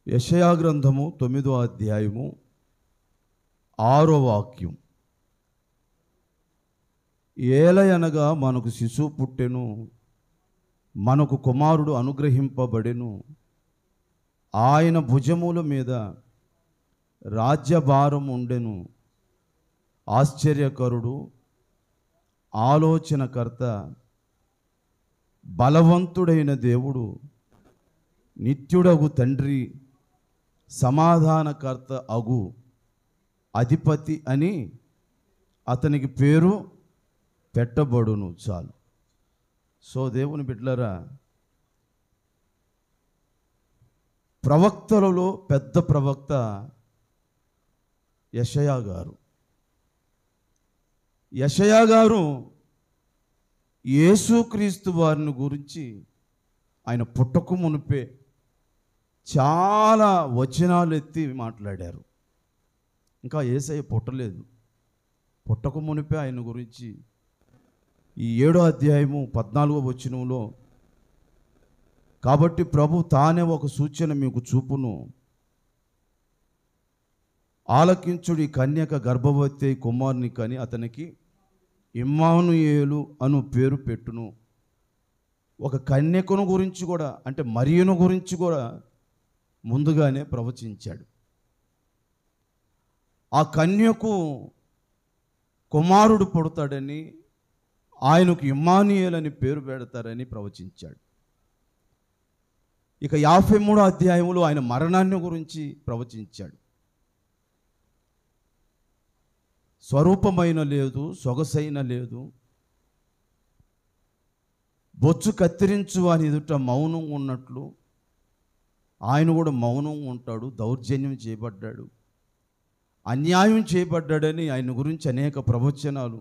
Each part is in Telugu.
యెషయా గ్రంథము 9వ అధ్యాయము 6వ వాక్యం. ఏలయనగా మనకు శిశువు పుట్టెను, మనకు కుమారుడు అనుగ్రహింపబడెను, ఆయన భుజముల మీద రాజ్యభారం ఉండెను. ఆశ్చర్యకరుడు, ఆలోచనకర్త, బలవంతుడైన దేవుడు, నిత్యుడగు తండ్రి, సమాధానకర్త అగు అధిపతి అని అతనికి పేరు పెట్టబడును. చాలు. సో దేవుని బిడ్డలారా, ప్రవక్తలలో పెద్ద ప్రవక్త యెషయా గారు. యెషయా గారు యేసుక్రీస్తు వారిని గురించి ఆయన పుట్టక మునిపే చాలా వచనాలు ఎత్తి మాట్లాడారు. ఇంకా యేసయ్య పుట్టలేదు, పుట్టక మునిపే ఆయన గురించి ఈ 7వ అధ్యాయము 14వ వచనంలో, కాబట్టి ప్రభు తానే ఒక సూచన మీకు చూపును, ఆలకించుడి, కన్యక గర్భవతి కుమారుని కని అతనికి ఇమ్మానుయేలు అను పేరు పెట్టును. ఒక కన్యకను గురించి కూడా, అంటే మరియను గురించి కూడా ముందుగానే ప్రవచించాడు. ఆ కన్యకు కుమారుడు పుడతాడని, ఆయనకు ఇమ్మానుయేలు అని పేరు పెడతారని ప్రవచించాడు. ఇక 53వ అధ్యాయంలో ఆయన మరణాన్ని గురించి ప్రవచించాడు. స్వరూపమైన లేదు, సొగసైన లేదు, బొచ్చు కత్తిరించు అని ఎదుట మౌనం ఉన్నట్లు ఆయన కూడా మౌనం ఉంటాడు. దౌర్జన్యం చేయబడ్డాడు, అన్యాయం చేయబడ్డాడని ఆయన గురించి అనేక ప్రవచనాలు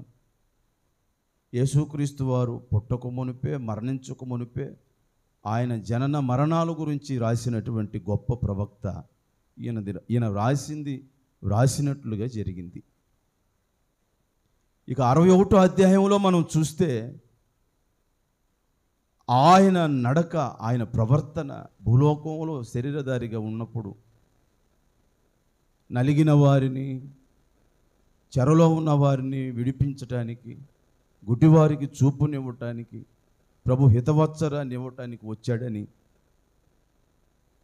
యేసుక్రీస్తు వారు పుట్టక మునిపే, మరణించక మునిపే ఆయన జనన మరణాల గురించి రాసినటువంటి గొప్ప ప్రవక్త ఈయన రాసినట్లుగా జరిగింది. ఇక 61వ అధ్యాయంలో మనం చూస్తే ఆయన నడక, ఆయన ప్రవర్తన భూలోకంలో శరీరధారిగా ఉన్నప్పుడు నలిగిన వారిని, చెరలో ఉన్న వారిని విడిపించటానికి, గుడ్డివారికి చూపునివ్వటానికి, ప్రభు హితవత్సరాన్ని ఇవ్వటానికి వచ్చాడని,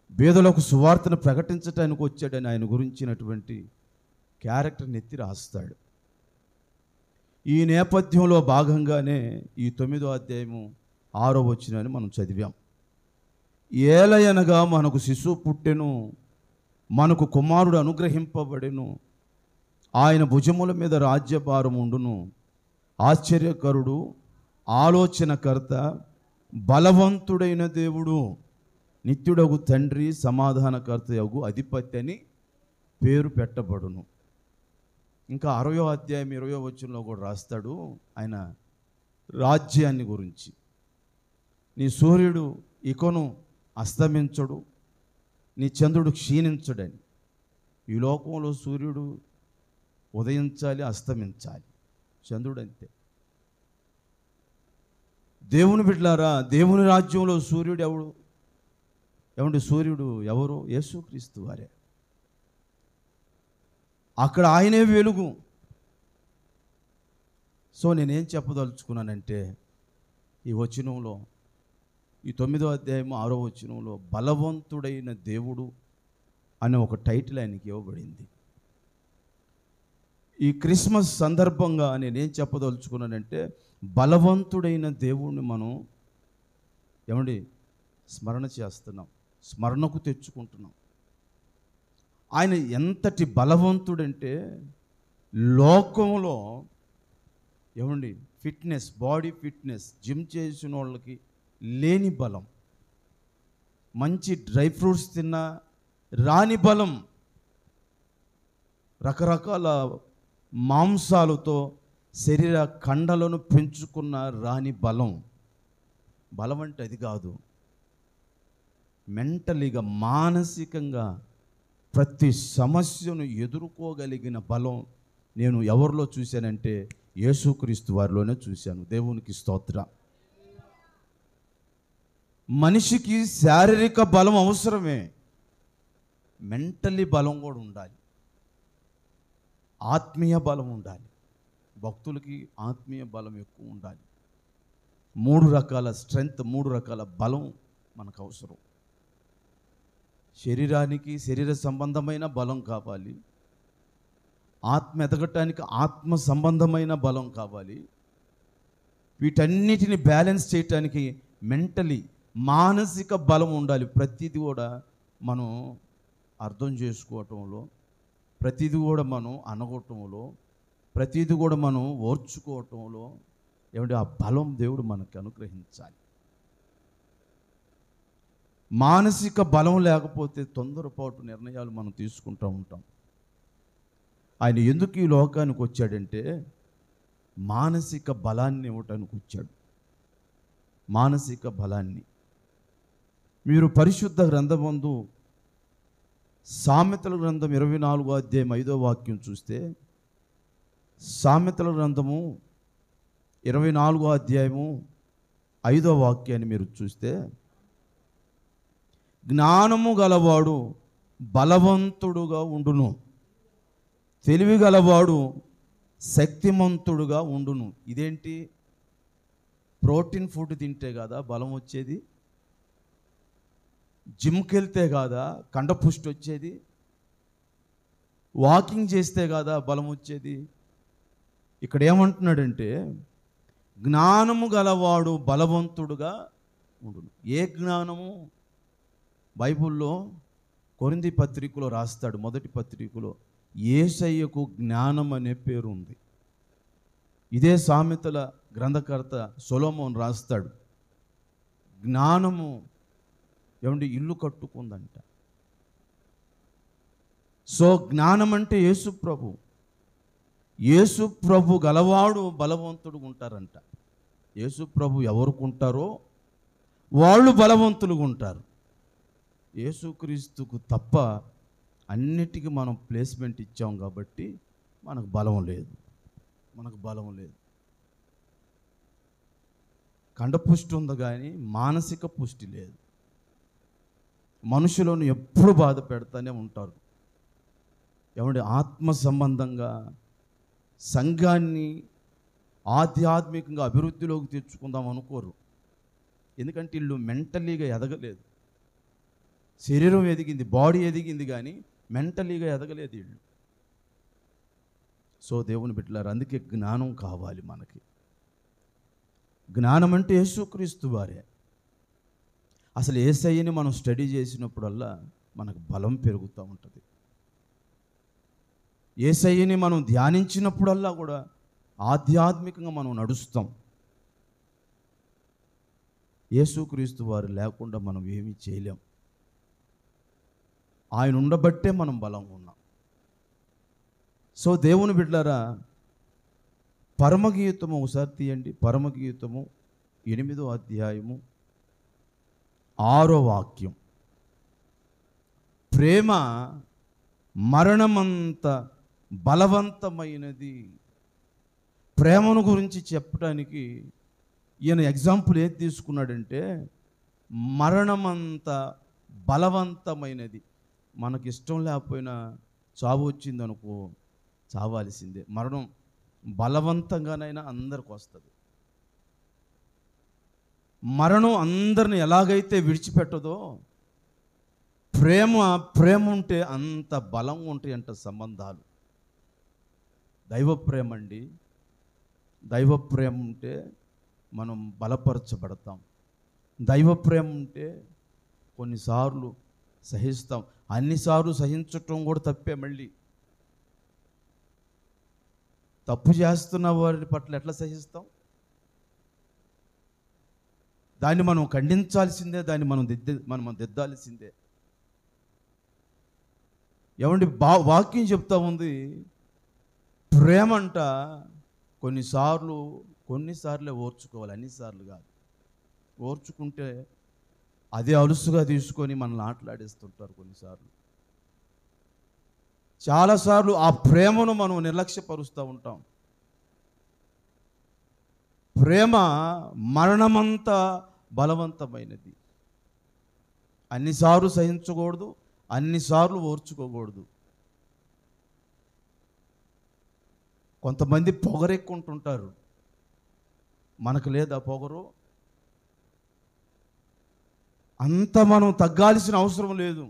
పేదలకు సువార్తను ప్రకటించటానికి వచ్చాడని ఆయన గురించినటువంటి క్యారెక్టర్ని ఎత్తి రాస్తాడు. ఈ నేపథ్యంలో భాగంగానే ఈ 9వ అధ్యాయము 6వ వచనాన్ని మనం చదివాం. ఏలయనగా మనకు శిశువు పుట్టెను, మనకు కుమారుడు అనుగ్రహింపబడెను, ఆయన భుజముల మీద రాజ్యభారం ఉండును. ఆశ్చర్యకరుడు, ఆలోచనకర్త, బలవంతుడైన దేవుడు, నిత్యుడగు తండ్రి, సమాధానకర్త యగు అధిపతి అని పేరు పెట్టబడును. ఇంకా 60వ అధ్యాయం 20వ వచనంలో కూడా రాస్తాడు ఆయన రాజ్యాన్ని గురించి. నీ సూర్యుడు ఇకను అస్తమించడు, నీ చంద్రుడు క్షీణించడని. ఈ లోకంలో సూర్యుడు ఉదయించాలి, అస్తమించాలి, చంద్రుడు అంతే. దేవుని బిడ్డలారా, దేవుని రాజ్యంలో సూర్యుడు ఎవడు? సూర్యుడు ఎవరు? యేసుక్రీస్తు వారే. అక్కడ ఆయనే వెలుగు. సో నేనేం చెప్పదలుచుకున్నానంటే, ఈ వచనంలో, ఈ 9వ అధ్యాయం 6వ వచనంలో బలవంతుడైన దేవుడు అనే ఒక టైటిల్ ఆయనకి ఇవ్వబడింది. ఈ క్రిస్మస్ సందర్భంగా నేనేం చెప్పదలుచుకున్నానంటే, బలవంతుడైన దేవుడిని మనం స్మరణ చేస్తున్నాం, స్మరణకు తెచ్చుకుంటున్నాం. ఆయన ఎంతటి బలవంతుడంటే, లోకంలో ఫిట్నెస్, బాడీ ఫిట్నెస్, జిమ్ చేసిన వాళ్ళకి లేని బలం, మంచి డ్రై ఫ్రూట్స్ తిన్నా రాని బలం, రకరకాల మాంసాలతో శరీర కండలను పెంచుకున్న రాని బలం. బలం అంటే అది కాదు, మెంటలీగా, మానసికంగా ప్రతి సమస్యను ఎదుర్కోగలిగిన బలం నేను ఎవరిలో చూశానంటే యేసుక్రీస్తు వారిలోనే చూశాను. దేవునికి స్తోత్రం. మనిషికి శారీరక బలం అవసరమే, మెంటలీ బలం కూడా ఉండాలి, ఆత్మీయ బలం ఉండాలి. భక్తులకి ఆత్మీయ బలం ఎక్కువ ఉండాలి. 3 రకాల స్ట్రెంగ్త్, 3 రకాల బలం మనకు అవసరం. శరీరానికి శరీర సంబంధమైన బలం కావాలి, ఆత్మ ఎదగటానికి ఆత్మ సంబంధమైన బలం కావాలి. వీటన్నిటిని బ్యాలెన్స్ చేయటానికి మెంటలీ మానసిక బలం ఉండాలి. ప్రతిదీ కూడా మనం అర్థం చేసుకోవటంలో, ప్రతిదీ కూడా మనం అనగొట్టడంలో, ప్రతిదీ కూడా మనం ఓర్చుకోవటంలో ఏమంటే ఆ బలం దేవుడు మనకు అనుగ్రహించాలి. మానసిక బలం లేకపోతే తొందరపాటు నిర్ణయాలు మనం తీసుకుంటూ ఉంటాం. ఆయన ఎందుకు ఈ లోకానికి వచ్చాడంటే మానసిక బలాన్ని ఇవ్వటానికి వచ్చాడు. మానసిక బలాన్ని మీరు పరిశుద్ధ గ్రంథమందు సామెతల గ్రంథం 24వ అధ్యాయం 5వ వాక్యం చూస్తే, సామెతల గ్రంథము 24వ అధ్యాయము 5వ వాక్యాన్ని మీరు చూస్తే, జ్ఞానము గలవాడు బలవంతుడుగా ఉండును, తెలివి గలవాడు శక్తిమంతుడుగా ఉండును. ఇదేంటి? ప్రోటీన్ ఫుడ్ తింటే కదా బలం వచ్చేది, జిమ్కి వెళ్తే కాదా కండపుష్టి వచ్చేది, వాకింగ్ చేస్తే కాదా బలం వచ్చేది. ఇక్కడ ఏమంటున్నాడంటే జ్ఞానము గలవాడు బలవంతుడుగా ఉండును. ఏ జ్ఞానము? బైబిల్లో కొరింథీ పత్రికలో రాస్తాడు, మొదటి పత్రికలో యేసయ్యకు జ్ఞానం అనే పేరు ఉంది. ఇదే సామెతల గ్రంథకర్త సొలొమోను రాస్తాడు, జ్ఞానము ఏమంటే ఇల్లు కట్టుకుందంట. సో జ్ఞానం అంటే యేసు ప్రభు. యేసు ప్రభు గలవాడు బలవంతుడు ఉంటారంట. యేసు ప్రభు ఎవరికి ఉంటారో వాళ్ళు బలవంతులుగా ఉంటారు. యేసుక్రీస్తుకు తప్ప అన్నిటికీ మనం ప్లేస్మెంట్ ఇచ్చాం కాబట్టి మనకు బలం లేదు, మనకు బలం లేదు. కండపుష్టి ఉంది కానీ మానసిక పుష్టి లేదు. మనుషులను ఎప్పుడు బాధ పెడతానే ఉంటారు. ఏమంటే ఆత్మ సంబంధంగా సంఘాన్ని ఆధ్యాత్మికంగా అభివృద్ధిలోకి తెచ్చుకుందాం అనుకోరు. ఎందుకంటే వీళ్ళు మెంటలీగా ఎదగలేదు. శరీరం ఎదిగింది, బాడీ ఎదిగింది కానీ మెంటలీగా ఎదగలేదు వీళ్ళు. సో దేవుని బిడ్డలారా, అందుకే జ్ఞానం కావాలి మనకి. జ్ఞానం అంటే యేసుక్రీస్తు వారే. అసలు యేసయ్యని మనం స్టడీ చేసినప్పుడల్లా మనకు బలం పెరుగుతూ ఉంటుంది. యేసయ్యని మనం ధ్యానించినప్పుడల్లా కూడా ఆధ్యాత్మికంగా మనం నడుస్తాం. యేసుక్రీస్తు వారు లేకుండా మనం ఏమీ చేయలేం. ఆయన ఉండబట్టే మనం బలంగా ఉన్నాం. సో దేవుని బిడ్డలారా, పరమగీతము ఒకసారి తీయండి. పరమగీతము 8వ అధ్యాయము 6వ వాక్యం. ప్రేమ మరణమంత బలవంతమైనది. ప్రేమను గురించి చెప్పడానికి ఈయన ఎగ్జాంపుల్ ఏది తీసుకున్నాడంటే మరణమంత బలవంతమైనది. మనకి ఇష్టం లేకపోయినా చావు వచ్చిందనుకో, చావాల్సిందే. మరణం బలవంతంగానైనా అందరికి వస్తుంది. మరణం అందరిని ఎలాగైతే విడిచిపెట్టదో, ప్రేమ ఉంటే అంత బలంగా ఉంటాయంట సంబంధాలు. దైవ ప్రేమ అండి, దైవ ప్రేమ ఉంటే మనం బలపరచబడతాం. దైవ ప్రేమ ఉంటే కొన్నిసార్లు సహిస్తాం. అన్నిసార్లు సహించటం కూడా తప్పే. మళ్ళీ తప్పు చేస్తున్న వారి పట్ల ఎట్లా సహిస్తాం? దాన్ని మనం ఖండించాల్సిందే, దాన్ని మనం దిద్దాల్సిందే. ఏమండి, వాక్యం చెప్తా ఉంది, ప్రేమ అంట కొన్నిసార్లే ఓర్చుకోవాలి, అన్నిసార్లు కాదు. ఓర్చుకుంటే అదే అలుసుగా తీసుకొని మనల్ని ఆటలాడేస్తుంటారు కొన్నిసార్లు. చాలాసార్లు ఆ ప్రేమను మనం నిర్లక్ష్యపరుస్తూ ఉంటాం. ప్రేమ మరణమంతా బలవంతమైనది. అన్నిసార్లు సహించకూడదు, అన్నిసార్లు ఓర్చుకోకూడదు. కొంతమంది పొగరెక్కుంటుంటారు, మనకు లేదా పొగరు? అంత మనం తగ్గాల్సిన అవసరం లేదు.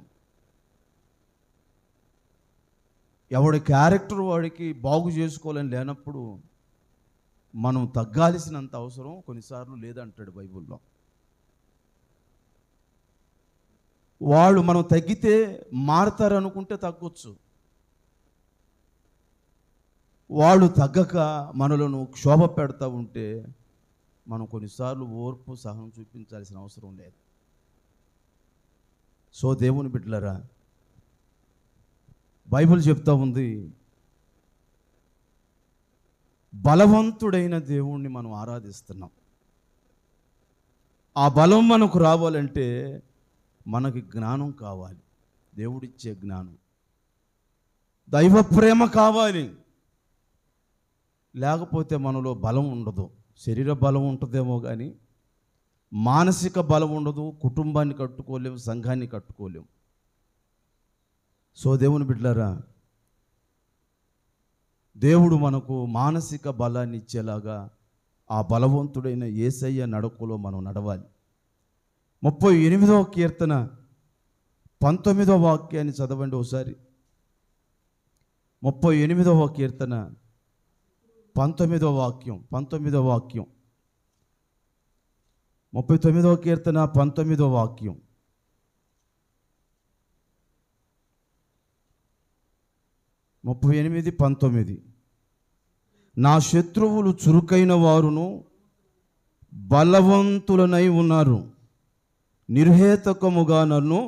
ఎవడి క్యారెక్టర్ వాడికి బాగు చేసుకోవాలని లేనప్పుడు మనం తగ్గాల్సినంత అవసరం కొన్నిసార్లు లేదంటాడు బైబిల్లో. వాళ్ళు మనం తగ్గితే మారతారనుకుంటే తగ్గొచ్చు. వాళ్ళు తగ్గక మనలను క్షోభ పెడతా ఉంటే మనం కొన్నిసార్లు ఓర్పు సహనం చూపించాల్సిన అవసరం లేదు. సో దేవుని బిడ్డలారా, బైబిల్ చెప్తా ఉంది, బలవంతుడైన దేవుణ్ణి మనం ఆరాధిస్తున్నాం. ఆ బలం మనకు రావాలంటే మనకి జ్ఞానం కావాలి, దేవుడిచ్చే జ్ఞానం, దైవ ప్రేమ కావాలి. లేకపోతే మనలో బలం ఉండదు. శరీర బలం ఉంటుందేమో కానీ మానసిక బలం ఉండదు. కుటుంబాన్ని కట్టుకోలేము, సంఘాన్ని కట్టుకోలేము. సో దేవుని బిడ్డలారా, దేవుడు మనకు మానసిక బలాన్ని ఇచ్చేలాగా ఆ బలవంతుడైన యేసయ్య నడకలో మనం నడవాలి. 38వ కీర్తన 19వ వాక్యాన్ని చదవండి ఒకసారి. 38వ కీర్తన 19వ వాక్యం. 39వ కీర్తన 19వ వాక్యం. ముప్పై 19. నా శత్రువులు చురుకైన వారును బలవంతులనై ఉన్నారు, నిర్హేతకముగా నన్ను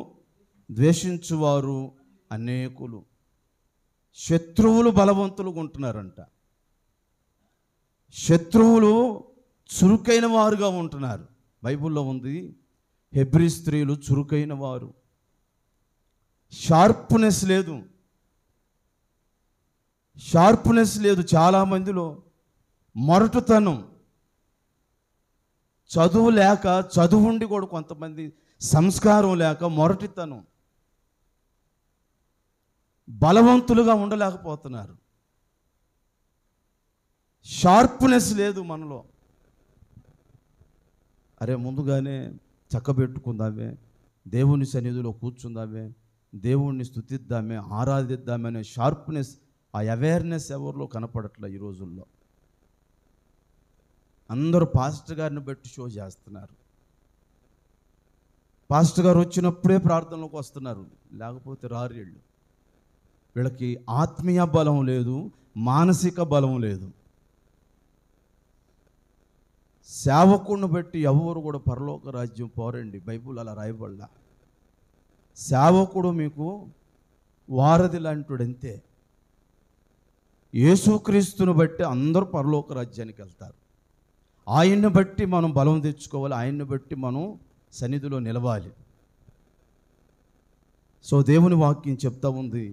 ద్వేషించువారు అనేకులు. శత్రువులు బలవంతులుగా ఉంటున్నారంట. శత్రువులు చురుకైన వారుగా ఉంటున్నారు. బైబిల్లో ఉంది, హెబ్రీ స్త్రీలు చురుకైన వారు. షార్ప్నెస్ లేదు చాలామందిలో. మొరటుతనం, చదువు లేక, చదువుండి కూడా కొంతమంది సంస్కారం లేక మొరటితనం, బలవంతులుగా ఉండలేకపోతున్నారు. షార్ప్నెస్ లేదు మనలో. అరే ముందుగానే చక్కబెట్టుకుందామే, దేవుని సన్నిధిలో కూర్చుందామే, దేవుణ్ణి స్తుతిద్దామే, ఆరాధిద్దామే అనే షార్ప్నెస్, ఆ అవేర్నెస్ ఎవరిలో కనపడట్లే ఈ రోజుల్లో. అందరూ పాస్టర్ గారిని బట్టి షో చేస్తున్నారు. పాస్టర్ గారు వచ్చినప్పుడే ప్రార్థనలోకి వస్తున్నారు, లేకపోతే రారు. వీళ్ళకి ఆత్మీయ బలం లేదు, మానసిక బలం లేదు. సేవకుడిని బట్టి ఎవరు కూడా పరలోక రాజ్యం పోరండి. బైబుల్ అలా రాయబడలా. సేవకుడు మీకు వారధి లాంటివాడంతే. యేసుక్రీస్తుని బట్టి అందరూ పరలోక రాజ్యానికి వెళ్తారు. ఆయన్ని బట్టి మనం బలం తెచ్చుకోవాలి, ఆయన్ని బట్టి మనం సన్నిధిలో నిలవాలి. సో దేవుని వాక్యం చెప్తా ఉంది,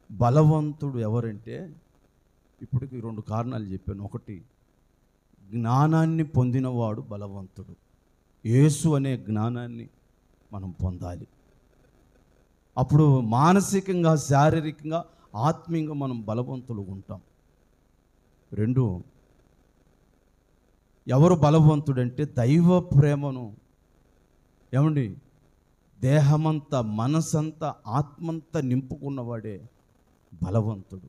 బలవంతుడు ఎవరంటే, ఇప్పటికి 2 కారణాలు చెప్పాను. ఒకటి, జ్ఞానాన్ని పొందినవాడు బలవంతుడు. యేసు అనే జ్ఞానాన్ని మనం పొందాలి. అప్పుడు మానసికంగా, శారీరకంగా, ఆత్మీయంగా మనం బలవంతులు ఉంటాం. 2, ఎవరు బలవంతుడంటే దైవ ప్రేమను ఏమండి దేహమంతా, మనసంతా, ఆత్మంతా నింపుకున్నవాడే బలవంతుడు.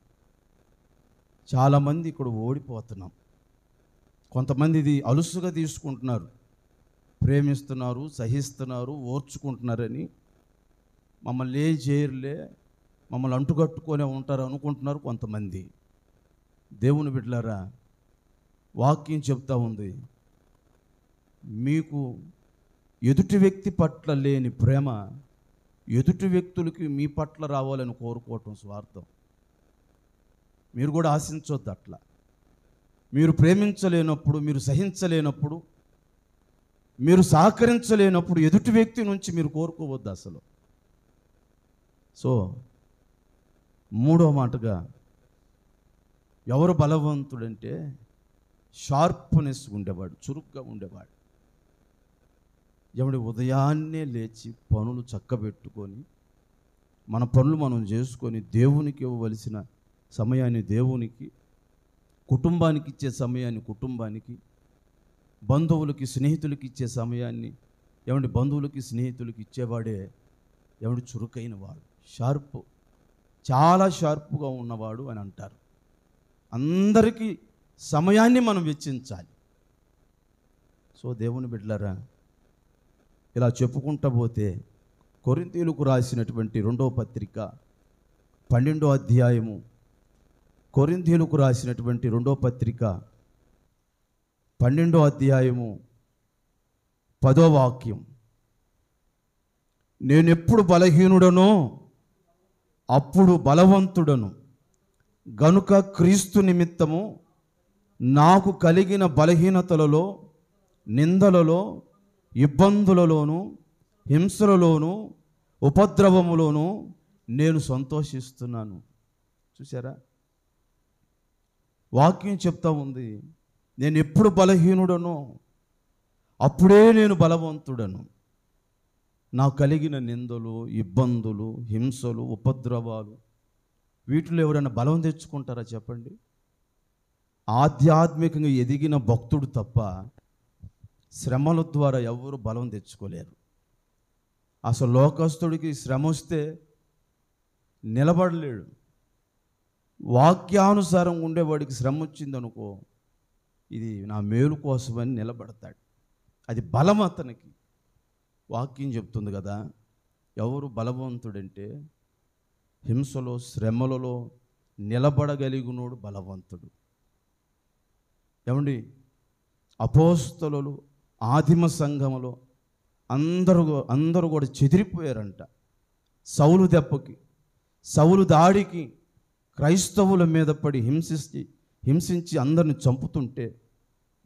చాలామంది ఇక్కడ ఓడిపోతున్నాం. కొంతమంది ఇది అలుసుగా తీసుకుంటున్నారు, ప్రేమిస్తున్నారు, సహిస్తున్నారు, ఓర్చుకుంటున్నారని. మమ్మల్ని ఏం చేయరులే, మమ్మల్ని అంటుకట్టుకొనే ఉంటారు అనుకుంటున్నారు కొంతమంది. దేవుని బిడ్డలారా, వాక్యం చెప్తా ఉంది, మీకు ఎదుటి వ్యక్తి పట్ల లేని ప్రేమ ఎదుటి వ్యక్తులకి మీ పట్ల రావాలని కోరుకోవటం స్వార్థం. మీరు కూడా ఆశించొద్దు అట్లా. మీరు ప్రేమించలేనప్పుడు, మీరు సహించలేనప్పుడు, మీరు సహకరించలేనప్పుడు ఎదుటి వ్యక్తి నుంచి మీరు కోరుకోవద్దు అసలు. సో 3వ మాటగా, ఎవరు బలవంతుడంటే షార్ప్నెస్ ఉండేవాడు, చురుగ్గా ఉండేవాడు. ఏమంటే ఉదయాన్నే లేచి పనులు చక్కబెట్టుకొని మన పనులు మనం చేసుకొని దేవునికి ఇవ్వవలసిన సమయాన్ని దేవునికి, కుటుంబానికి ఇచ్చే సమయాన్ని కుటుంబానికి, బంధువులకి స్నేహితులకి ఇచ్చే సమయాన్ని ఏమంటే బంధువులకి స్నేహితులకి ఇచ్చేవాడే ఏమంటే చురుకైన వాడు, షార్ప్, చాలా షార్ప్గా ఉన్నవాడు అని అంటారు. అందరికీ సమయాన్ని మనం వెచ్చించాలి. సో దేవుని బిడ్డలారా, ఇలా చెప్పుకుంటూ పోతే కొరింథీయులకు రాసినటువంటి 2వ పత్రిక 12వ అధ్యాయము, కొరింథీయులకు రాసినటువంటి 2వ పత్రిక 12వ అధ్యాయము 10వ వాక్యం, నేనెప్పుడు బలహీనుడనో అప్పుడు బలవంతుడను, గనుక క్రీస్తు నిమిత్తము నాకు కలిగిన బలహీనతలలో, నిందలలో, ఇబ్బందులలోను, హింసలలోను, ఉపద్రవములోను నేను సంతోషిస్తున్నాను. చూసారా, వాక్యం చెప్తా ఉంది, నేను ఎప్పుడు బలహీనుడనో అప్పుడే నేను బలవంతుడను. నాకు కలిగిన నిందలు, ఇబ్బందులు, హింసలు, ఉపద్రవాలు, వీటిలో ఎవరైనా బలం తెచ్చుకుంటారా చెప్పండి? ఆధ్యాత్మికంగా ఎదిగిన భక్తుడు తప్ప శ్రమల ద్వారా ఎవరు బలం తెచ్చుకోలేరు. అసలు లోకస్తుడికి శ్రమ వస్తే నిలబడలేడు. వాక్యానుసారం ఉండేవాడికి శ్రమ వచ్చిందనుకో, ఇది నా మేలు కోసమని నిలబడతాడు. అది బలం అతనికి. వాక్యం చెప్తుంది కదా, ఎవరు బలవంతుడంటే హింసలో, శ్రమలలో నిలబడగలిగినోడు బలవంతుడు. ఏమండి, అపోస్తలులు ఆదిమ సంఘములో అందరూ కూడా చెదిరిపోయారంట. సౌలు దెబ్బకి, సౌలు దాడికి క్రైస్తవుల మీద పడి హింసించి అందరిని చంపుతుంటే,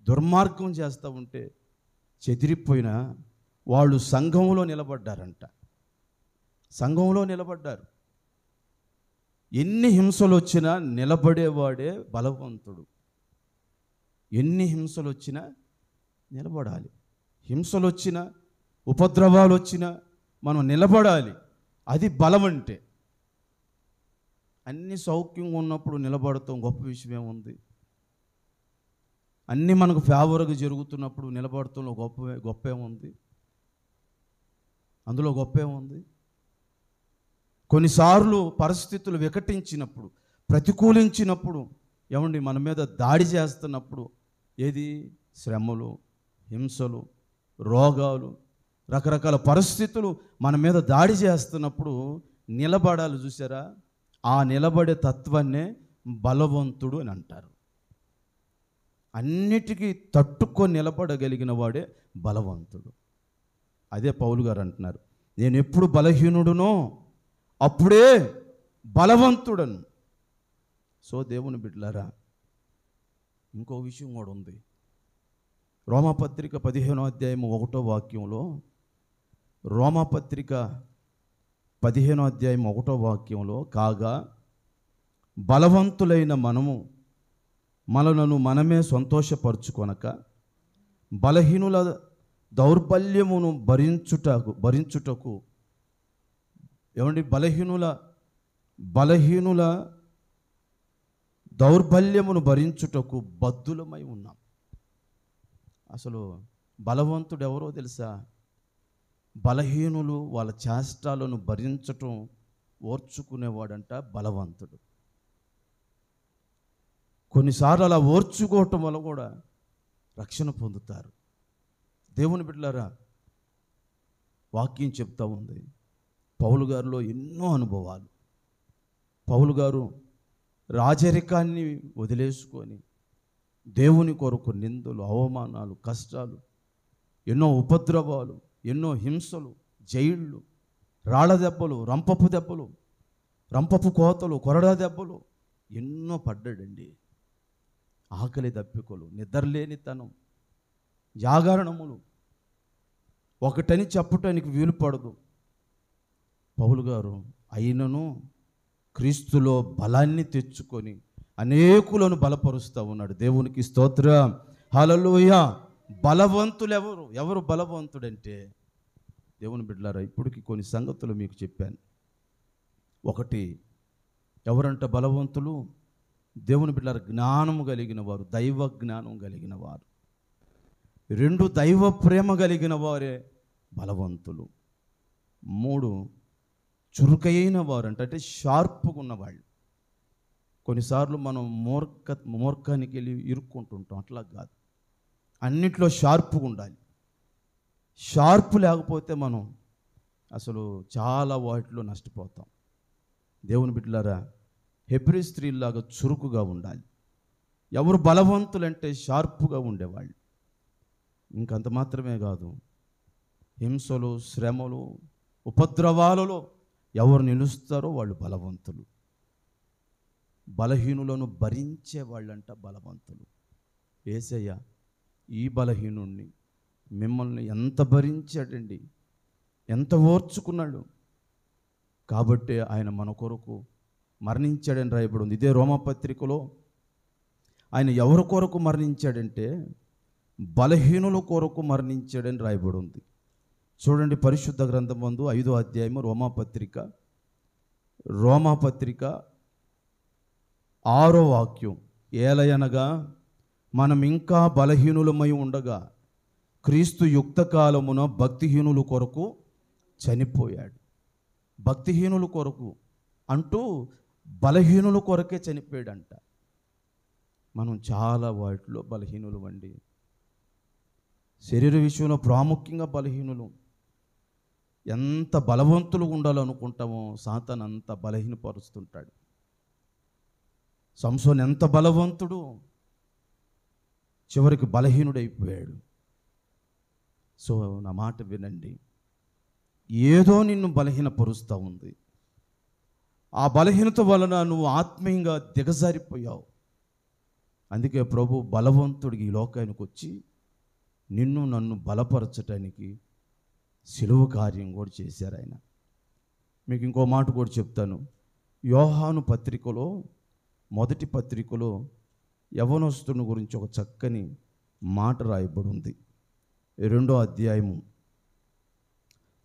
దుర్మార్గం చేస్తూ ఉంటే చెదిరిపోయిన వాళ్ళు సంఘంలో నిలబడ్డారంట. సంఘంలో నిలబడ్డారు. ఎన్ని హింసలు వచ్చినా నిలబడేవాడే బలవంతుడు. ఎన్ని హింసలు వచ్చినా నిలబడాలి. హింసలు వచ్చినా, ఉపద్రవాలు వచ్చినా మనం నిలబడాలి. అది బలం అంటే. అన్ని సౌఖ్యంగా ఉన్నప్పుడు నిలబడతాం, గొప్ప విషయం ఉంది. అన్నీ మనకు ఫేవర్గా జరుగుతున్నప్పుడు నిలబడటంలో గొప్ప ఏముంది? అందులో గొప్ప ఏముంది? కొన్నిసార్లు పరిస్థితులు వికటించినప్పుడు, ప్రతికూలించినప్పుడు, ఏమండి మన మీద దాడి చేస్తున్నప్పుడు, ఏది శ్రమలు, హింసలు, రోగాలు, రకరకాల పరిస్థితులు మన మీద దాడి చేస్తున్నప్పుడు నిలబడాలి. చూసారా, ఆ నిలబడే తత్వాన్నే బలవంతుడు అని అంటారు. అన్నిటికీ తట్టుకొని నిలబడగలిగిన వాడే బలవంతుడు. అదే పౌలు గారు అంటున్నారు, నేను ఎప్పుడు బలహీనుడునో అప్పుడే బలవంతుడను. సో దేవుని బిడ్డలారా, ఇంకో విషయం కూడా ఉంది. రోమాపత్రిక 15వ అధ్యాయము 1వ వాక్యంలో, రోమాపత్రిక 15వ అధ్యాయం 1వ వాక్యంలో, కాగా బలవంతులైన మనలను మనమే సంతోషపరుచుకొనక బలహీనుల దౌర్బల్యమును భరించుటకు ఏమండి, బలహీనుల దౌర్బల్యమును భరించుటకు బద్ధులమై ఉన్నాం. అసలు బలవంతుడు ఎవరో తెలుసా? బలహీనులు వాళ్ళ చేష్టాలను భరించటం ఓర్చుకునేవాడంట బలవంతుడు. కొన్నిసార్లు అలా ఓర్చుకోవటం వల్ల కూడా రక్షణ పొందుతారు. దేవుని బిడ్డలారా, వాక్యం చెప్తా ఉంది, పౌలు గారిలో ఎన్నో అనుభవాలు. పౌలు గారు రాజరికాన్ని వదిలేసుకొని దేవుని కొరకు నిందలు, అవమానాలు, కష్టాలు, ఎన్నో ఉపద్రవాలు, ఎన్నో హింసలు, జైళ్ళు, రాళ్ళ దెబ్బలు, రంపపు కోతలు, కొరడా దెబ్బలు ఎన్నో పడ్డాడండి. ఆకలి దప్పికలు, నిద్రలేనితనం, జాగరణములు, ఒకటని చెప్పటానికి వీలు పడదు. పౌలు గారు అయినను క్రీస్తులో బలాన్ని తెచ్చుకొని అనేకులను బలపరుస్తూ ఉన్నాడు. దేవునికి స్తోత్రం, హల్లెలూయా. బలవంతులు ఎవరు బలవంతుడంటే, దేవుని బిడ్డలారా, ఇప్పటికి కొన్ని సంగతులు మీకు చెప్పాను. ఒకటి, ఎవరంట బలవంతులు? దేవుని బిడ్డలారా, జ్ఞానము కలిగిన వారు, దైవ జ్ఞానం కలిగిన వారు. 2, దైవ ప్రేమ కలిగిన వారే బలవంతులు. 3, చురుకైన వారు అంటే షార్ప్గా ఉన్నవాళ్ళు. కొన్నిసార్లు మనం మూర్ఖానికి వెళ్ళి ఇరుక్కుంటుంటాం. అట్లా కాదు, అన్నిట్లో షార్ప్గా ఉండాలి. షార్ప్ లేకపోతే మనం అసలు చాలా వాటిలో నష్టపోతాం. దేవుని బిడ్డలారా, హెబ్రీ స్త్రీలాగా చురుకుగా ఉండాలి. ఎవరు బలవంతులంటే షార్ప్గా ఉండేవాళ్ళు. ఇంకంత మాత్రమే కాదు, హింసలు, శ్రమలు, ఉపద్రవాలలో ఎవరు నిలుస్తారో వాళ్ళు బలవంతులు. బలహీనులను భరించే వాళ్ళంట బలవంతులు. యేసయ్య ఈ బలహీనుణ్ణి మిమ్మల్ని ఎంత భరించాడండి, ఎంత ఓర్చుకున్నాడు. కాబట్టి ఆయన మన కొరకు మరణించాడని రాయబడి ఉంది. ఇదే రోమాపత్రికలో ఆయన ఎవరి కొరకు మరణించాడంటే బలహీనుల కొరకు మరణించాడని రాయబడి ఉంది. చూడండి, పరిశుద్ధ గ్రంథం నందు 5వ అధ్యాయము రోమాపత్రిక 6వ వాక్యం. ఏలయనగా మనం ఇంకా బలహీనులమై ఉండగా క్రీస్తు యుక్త కాలమున భక్తిహీనుల కొరకు చనిపోయాడు. భక్తిహీనుల కొరకు అంటూ బలహీనుల కొరకే చనిపోయాడంట. మనం చాలా వాటిలో బలహీనులు అండి. శరీర విషయంలో ప్రాముఖ్యంగా బలహీనులు. ఎంత బలవంతులు ఉండాలనుకుంటామో సాతాను అంత బలహీనపరుస్తుంటాడు. సంసోను ఎంత బలవంతుడు, చివరికి బలహీనుడైపోయాడు. సో నా మాట వినండి, ఏదో నిన్ను బలహీనపరుస్తూ ఉంది. ఆ బలహీనత వలన నువ్వు ఆత్మీయంగా దిగజారిపోయావు. అందుకే ప్రభు బలవంతుడికి ఈ లోకానికి వచ్చి నిన్ను నన్ను బలపరచటానికి సిలువ కార్యం కూడా చేశారు ఆయన. మీకు ఇంకో మాట కూడా చెప్తాను. యోహాను పత్రికలో, మొదటి పత్రికలో యవనస్తుని గురించి ఒక చక్కని మాట రాయబడి ఉంది. 2వ అధ్యాయము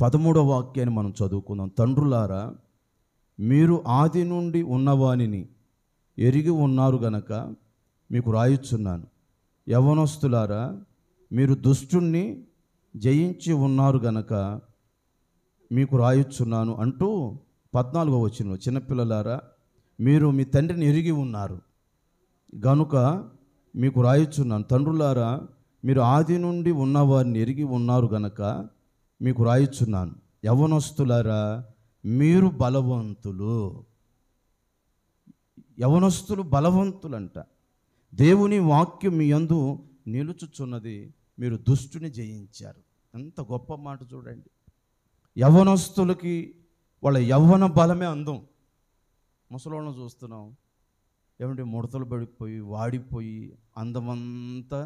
13వ వాక్యాన్ని మనం చదువుకుందాం. తండ్రులారా, మీరు ఆది నుండి ఉన్నవానిని ఎరిగి ఉన్నారు గనక మీకు రాయుచున్నాను. యవనస్తులారా, మీరు దుష్టుణ్ణి జయించి ఉన్నారు గనక మీకు రాయుచున్నాను అంటూ 14వ వచనంలో, చిన్నపిల్లలారా, మీరు మీ తండ్రిని ఎరిగి ఉన్నారు గనుక మీకు రాయుచున్నాను. తండ్రులారా, మీరు ఆది నుండి ఉన్నవారిని ఎరిగి ఉన్నారు గనక మీకు రాయుచున్నాను. యవనస్తులారా, మీరు బలవంతులు. యవనస్తులు బలవంతులంట. దేవుని వాక్యం మీ యందు నిలుచుచున్నది, మీరు దుష్టుని జయించారు. ఎంత గొప్ప మాట చూడండి. యవనస్తులకి వాళ్ళ యవ్వన బలమే అందం. ముసలోళ్ళను చూస్తున్నాం, ఏమంటే ముడతలు పడిపోయి వాడిపోయి అందమంతా,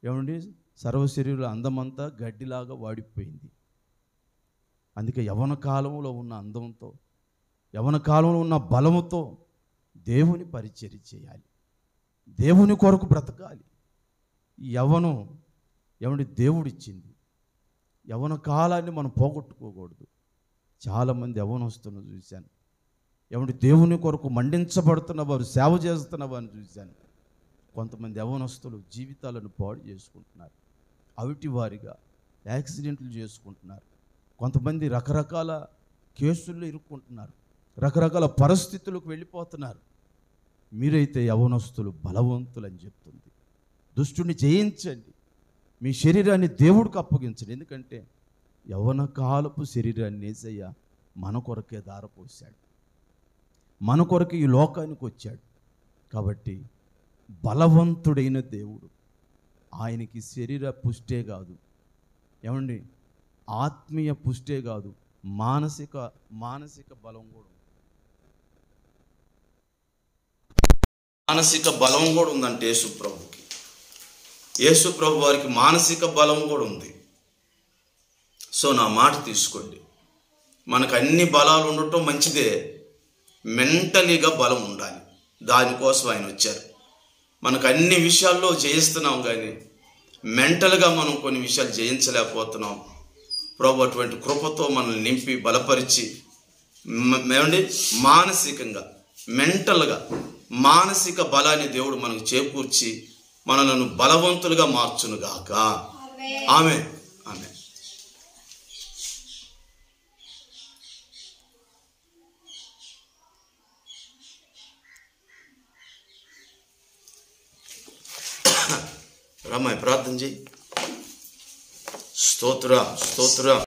ఏమండి సర్వశరీరుల అందమంతా గడ్డిలాగా వాడిపోయింది. అందుకే యవ్వన కాలంలో ఉన్న అందంతో, యవ్వన కాలంలో ఉన్న బలముతో దేవుని పరిచర్య చేయాలి, దేవుని కొరకు బ్రతకాలి. యవ్వనం ఏమంటే దేవుడిచ్చింది. యవ్వన కాలాన్ని మనం పోగొట్టుకోకూడదు. చాలామంది యవ్వనస్తులను చూశాను, ఏమంటే దేవుని కొరకు మండించబడుతున్న వారు, సేవ చేస్తున్న వారిని చూశాను. కొంతమంది యవ్వనస్తులు జీవితాలను పాడు చేసుకుంటున్నారు, అవిటి వారిగా యాక్సిడెంట్లు చేసుకుంటున్నారు. కొంతమంది రకరకాల కేసుల్లో ఇరుక్కుంటున్నారు, రకరకాల పరిస్థితులకు వెళ్ళిపోతున్నారు. మీరైతే యవ్వనస్తులు బలవంతులు అని చెప్తుంది. దుష్టుని జయించండి, మీ శరీరాన్ని దేవుడికి అప్పగించండి. ఎందుకంటే యవ్వన కాలపు శరీరాన్ని యేసయ్య మన కొరకే దారపోశాడు, మన కొరకు ఈ లోకానికి వచ్చాడు. కాబట్టి బలవంతుడైన దేవుడు, ఆయనకి శరీర పుష్టే కాదు, ఏమండి ఆత్మీయ పుష్టే కాదు, మానసిక బలం కూడా ఉంది. మానసిక బలం కూడా ఉందంటే యేసుప్రభుకి. యేసుప్రభు వారికి మానసిక బలం కూడా ఉంది. సో నా మాట తీసుకోండి, మనకు అన్ని బలాలు ఉండటం మంచిదే, మెంటలీగా బలం ఉండాలి. దానికోసం ఆయన వచ్చారు. మనకు అన్ని విషయాల్లో జయిస్తున్నాం, కానీ మెంటల్గా మనం కొన్ని విషయాలు జయించలేకపోతున్నాం. ప్రభు అటువంటి కృపతో మనల్ని నింపి బలపరిచి ఏమండి మానసికంగా మెంటల్గా మానసిక బలాన్ని దేవుడు మనకు చేకూర్చి మనలను బలవంతులుగా మార్చునుగాక. ఆమేన్. ఆమేన్. రామాయ్ ప్రార్థన చేయి. స్తోత్ర స్తోత్ర.